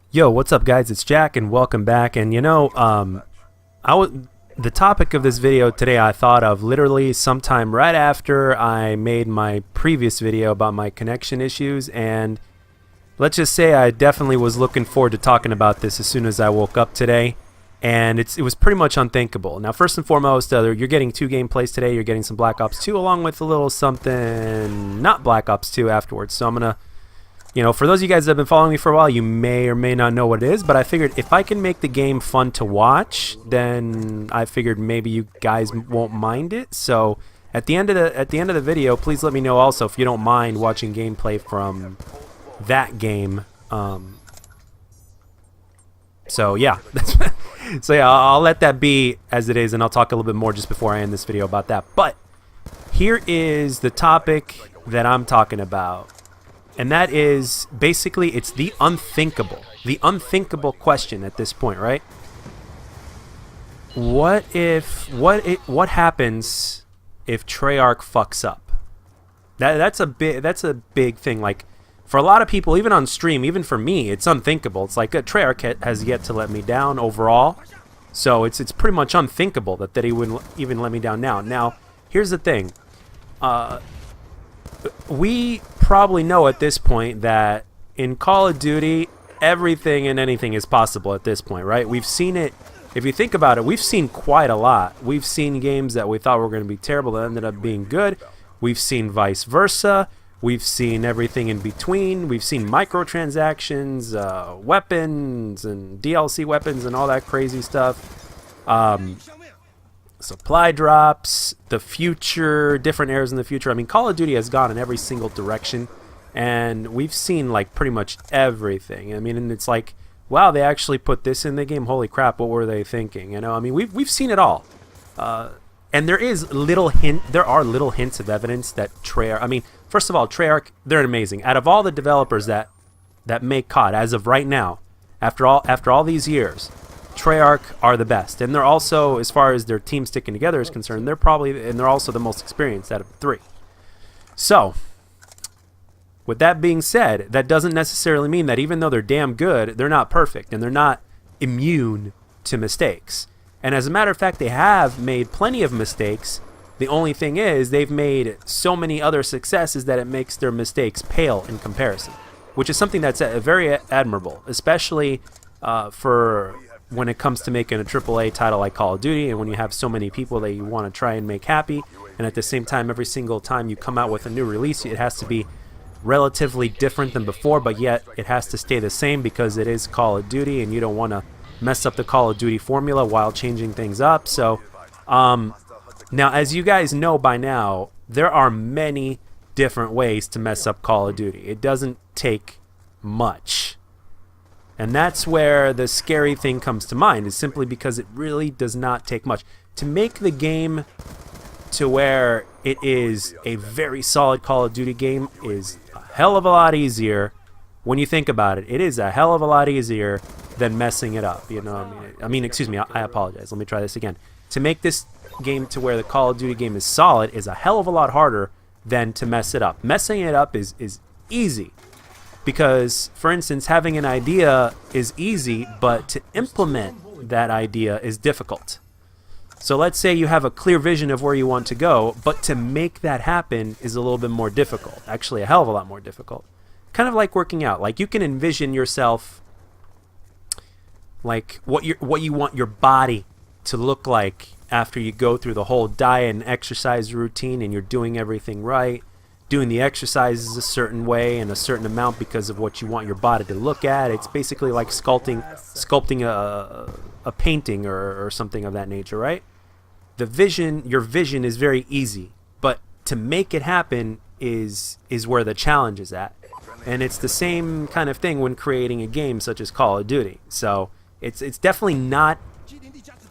Yo, what's up, guys? It's Jack, and welcome back. And the topic of this video today I thought of literally sometime right after I made my previous video about my connection issues, and let's just say I definitely was looking forward to talking about this as soon as I woke up today, and it was pretty much unthinkable. Now, first and foremost, you're getting two gameplays today. You're getting some Black Ops 2 along with a little something not Black Ops 2 afterwards. So I'm gonna, for those of you guys that have been following me for a while, you may or may not know what it is, but I figured if I can make the game fun to watch, then I figured maybe you guys won't mind it. So at the end of the video, please let me know also if you don't mind watching gameplay from that game. So yeah, I'll let that be as it is, and I'll talk a little bit more just before I end this video about that. But here is the topic that I'm talking about. And that is basically, it's the unthinkable question at this point, right? What happens if Treyarch fucks up? That's a big thing. Like, for a lot of people, even on stream, even for me, it's unthinkable. It's like Treyarch has yet to let me down overall, so it's pretty much unthinkable that he wouldn't even let me down now. Now, here's the thing. We probably know at this point that in Call of Duty, everything and anything is possible at this point, right? We've seen it. If you think about it, we've seen quite a lot. We've seen games that we thought were going to be terrible that ended up being good. We've seen vice versa. We've seen everything in between. We've seen microtransactions, weapons, and DLC weapons, and all that crazy stuff. Supply drops, the future, different eras in the future. I mean, Call of Duty has gone in every single direction, and we've seen like pretty much everything. I mean, and it's like, wow, they actually put this in the game. Holy crap, what were they thinking? I mean, we've seen it all. And there are little hints of evidence that Treyarch. I mean, first of all, Treyarch, they're amazing. Out of all the developers that make COD as of right now, after all these years, Treyarch are the best, and they're also, as far as their team sticking together is concerned, they're also the most experienced out of the three. So, with that being said, that doesn't necessarily mean that even though they're damn good, they're not perfect, and they're not immune to mistakes. And as a matter of fact, they have made plenty of mistakes. The only thing is, they've made so many other successes that it makes their mistakes pale in comparison, which is something that's very admirable, especially for when it comes to making a AAA title like Call of Duty, and when you have so many people that you want to try and make happy, and at the same time, every single time you come out with a new release, it has to be relatively different than before, but yet it has to stay the same because it is Call of Duty, and you don't want to mess up the Call of Duty formula while changing things up. So, now, as you guys know by now, there are many different ways to mess up Call of Duty. It doesn't take much. And that's where the scary thing comes to mind, is simply because it really does not take much. To make the game to where it is a very solid Call of Duty game is a hell of a lot easier when you think about it. It is a hell of a lot easier than messing it up. Excuse me, I apologize. Let me try this again. To make this game to where the Call of Duty game is solid is a hell of a lot harder than to mess it up. Messing it up is easy. Because, for instance, having an idea is easy, but to implement that idea is difficult. So let's say you have a clear vision of where you want to go, but to make that happen is a little bit more difficult. Actually, a hell of a lot more difficult. Kind of like working out. Like, you can envision yourself, like, what you want your body to look like after you go through the whole diet and exercise routine, and you're doing everything right. Doing the exercises a certain way and a certain amount because of what you want your body to look at. It's basically like sculpting a painting or something of that nature, right? Your vision is very easy, but to make it happen is where the challenge is at. And it's the same kind of thing when creating a game such as Call of Duty. So it's definitely not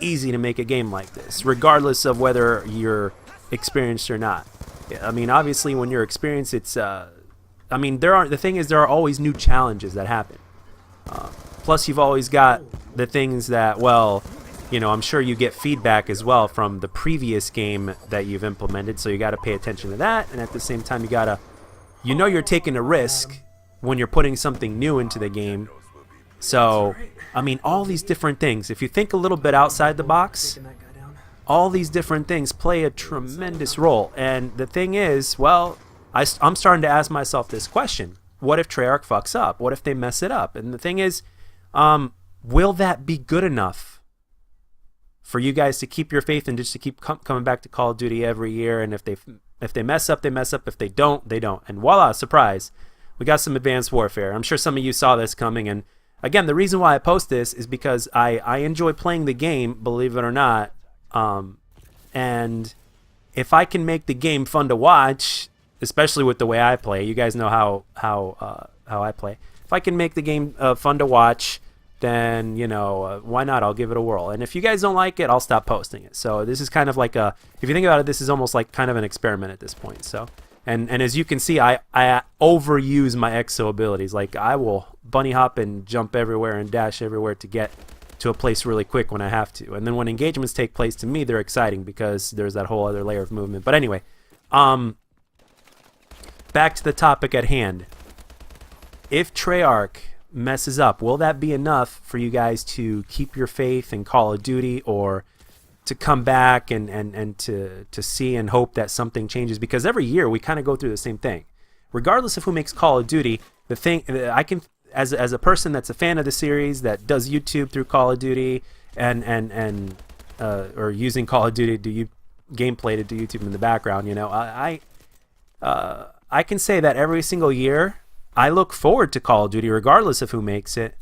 easy to make a game like this, regardless of whether you're experienced or not. I mean, obviously, when you're experienced, it's. The thing is, there are always new challenges that happen. Plus, you've always got the things that, well, I'm sure you get feedback as well from the previous game that you've implemented, so you got to pay attention to that. And at the same time, you gotta, you're taking a risk when you're putting something new into the game. So, I mean, all these different things. If you think a little bit outside the box, all these different things play a tremendous role. And the thing is, well, I'm starting to ask myself this question. What if Treyarch fucks up? What if they mess it up? And the thing is, will that be good enough for you guys to keep your faith and just to keep coming back to Call of Duty every year? And if they mess up, they mess up. If they don't, they don't. And voila, surprise, we got some Advanced Warfare. I'm sure some of you saw this coming. And again, the reason why I post this is because I enjoy playing the game, believe it or not. And if I can make the game fun to watch, especially with the way I play, you guys know how I play. If I can make the game fun to watch, then why not? I'll give it a whirl. And if you guys don't like it, I'll stop posting it. So this is kind of like if you think about it, this is almost like kind of an experiment at this point. So and as you can see, I overuse my exo abilities. Like I will bunny hop and jump everywhere and dash everywhere to get to a place really quick when I have to. And then when engagements take place, to me, they're exciting because there's that whole other layer of movement. But anyway, back to the topic at hand. If Treyarch messes up, will that be enough for you guys to keep your faith in Call of Duty, or to come back and to see and hope that something changes? Because every year we kind of go through the same thing. Regardless of who makes Call of Duty, the thing I can, as a person that's a fan of the series, that does YouTube through Call of Duty or using Call of Duty to do gameplay to do YouTube in the background, I can say that every single year I look forward to Call of Duty regardless of who makes it,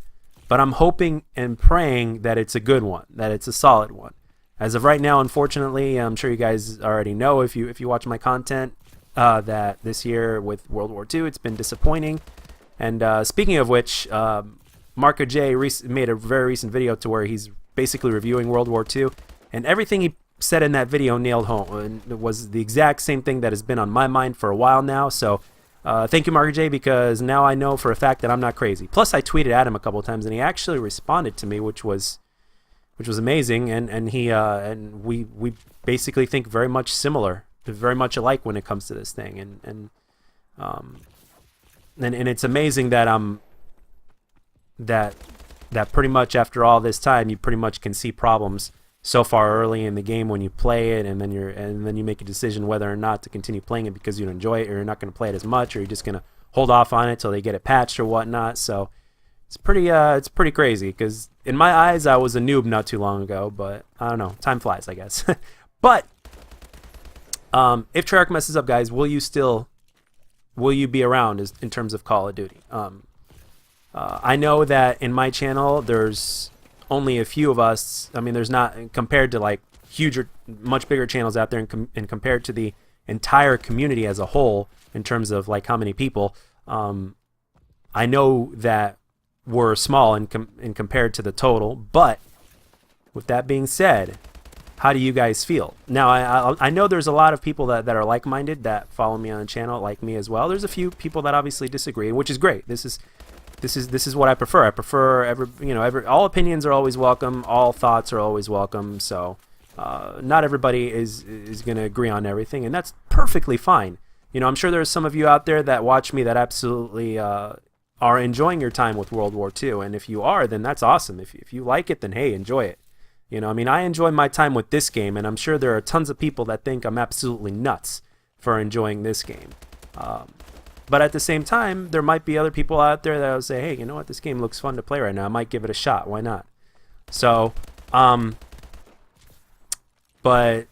but I'm hoping and praying that it's a good one, that it's a solid one. As of right now, unfortunately, I'm sure you guys already know if you watch my content that this year with World War II, it's been disappointing. And speaking of which, Marco J made a very recent video to where he's basically reviewing World War II, and everything he said in that video nailed home, and it was the exact same thing that has been on my mind for a while now. So thank you, Marco J, because now I know for a fact that I'm not crazy. Plus, I tweeted at him a couple of times, and he actually responded to me, which was amazing. And he and we basically think very much similar, very much alike when it comes to this thing. And it's amazing that that pretty much after all this time, you pretty much can see problems so far early in the game when you play it, and then you make a decision whether or not to continue playing it because you enjoy it, or you're not going to play it as much, or you're just going to hold off on it till they get it patched or whatnot. So it's pretty crazy, because in my eyes I was a noob not too long ago, but I don't know, time flies, I guess. But if Treyarch messes up, guys, will you be around in terms of Call of Duty? I know that in my channel there's only a few of us. I mean, there's not, compared to like huge, much bigger channels out there, and compared to the entire community as a whole in terms of like how many people, I know that we're small in compared to the total. But with that being said, how do you guys feel? Now, I know there's a lot of people that are like-minded that follow me on the channel, like me as well. There's a few people that obviously disagree, which is great. This is what I prefer. I prefer all opinions are always welcome. All thoughts are always welcome. So not everybody is going to agree on everything, and that's perfectly fine. I'm sure there's some of you out there that watch me that absolutely are enjoying your time with World War II, and if you are, then that's awesome. If you like it, then hey, enjoy it. I enjoy my time with this game, and I'm sure there are tons of people that think I'm absolutely nuts for enjoying this game. But at the same time, there might be other people out there that will say, hey, you know what, this game looks fun to play right now. I might give it a shot. Why not? So, but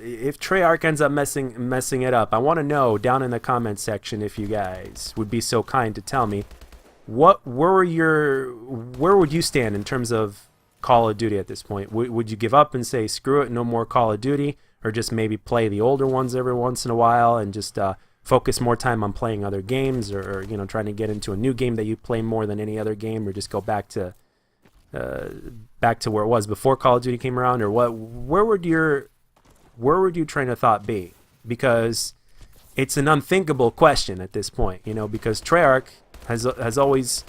if Treyarch ends up messing it up, I want to know down in the comments section, if you guys would be so kind to tell me, where would you stand in terms of Call of Duty at this point? Would you give up and say, screw it, no more Call of Duty, or just maybe play the older ones every once in a while and just focus more time on playing other games, or trying to get into a new game that you play more than any other game, or just go back to where it was before Call of Duty came around, or what? Where would your train of thought be? Because it's an unthinkable question at this point, because Treyarch has always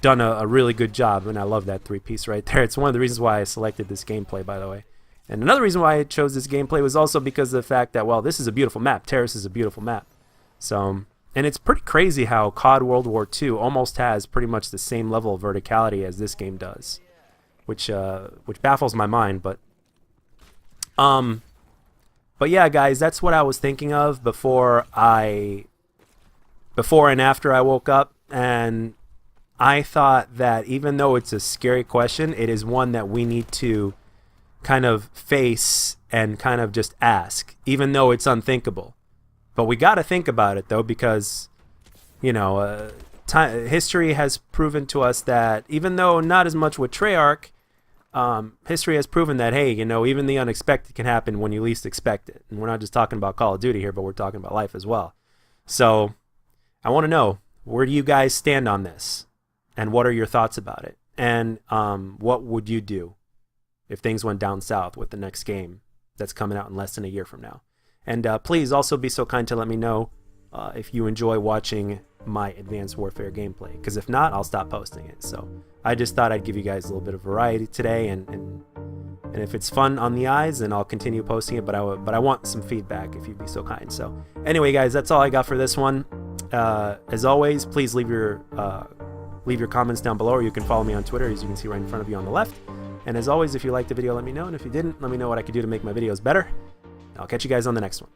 done a really good job, and I love that three-piece right there. It's one of the reasons why I selected this gameplay, by the way. And another reason why I chose this gameplay was also because of the fact that, well, this is a beautiful map. Terrace is a beautiful map. So And it's pretty crazy how COD World War II almost has pretty much the same level of verticality as this game does, which baffles my mind. But yeah, guys, that's what I was thinking of before and after I woke up, and I thought that even though it's a scary question, it is one that we need to kind of face and kind of just ask, even though it's unthinkable. But we got to think about it, though, because, you know, history has proven to us that, even though not as much with Treyarch, history has proven that, hey, you know, even the unexpected can happen when you least expect it. And we're not just talking about Call of Duty here, but we're talking about life as well. So I want to know, where do you guys stand on this? And what are your thoughts about it? And what would you do if things went down south with the next game that's coming out in less than a year from now? And please also be so kind to let me know if you enjoy watching my Advanced Warfare gameplay, because if not, I'll stop posting it. So I just thought I'd give you guys a little bit of variety today, and if it's fun on the eyes, then I'll continue posting it. But I want some feedback if you'd be so kind. So anyway, guys, that's all I got for this one. As always, please leave your comments down below, or you can follow me on Twitter, as you can see right in front of you on the left. And as always, if you liked the video, let me know, and if you didn't, let me know what I could do to make my videos better. I'll catch you guys on the next one.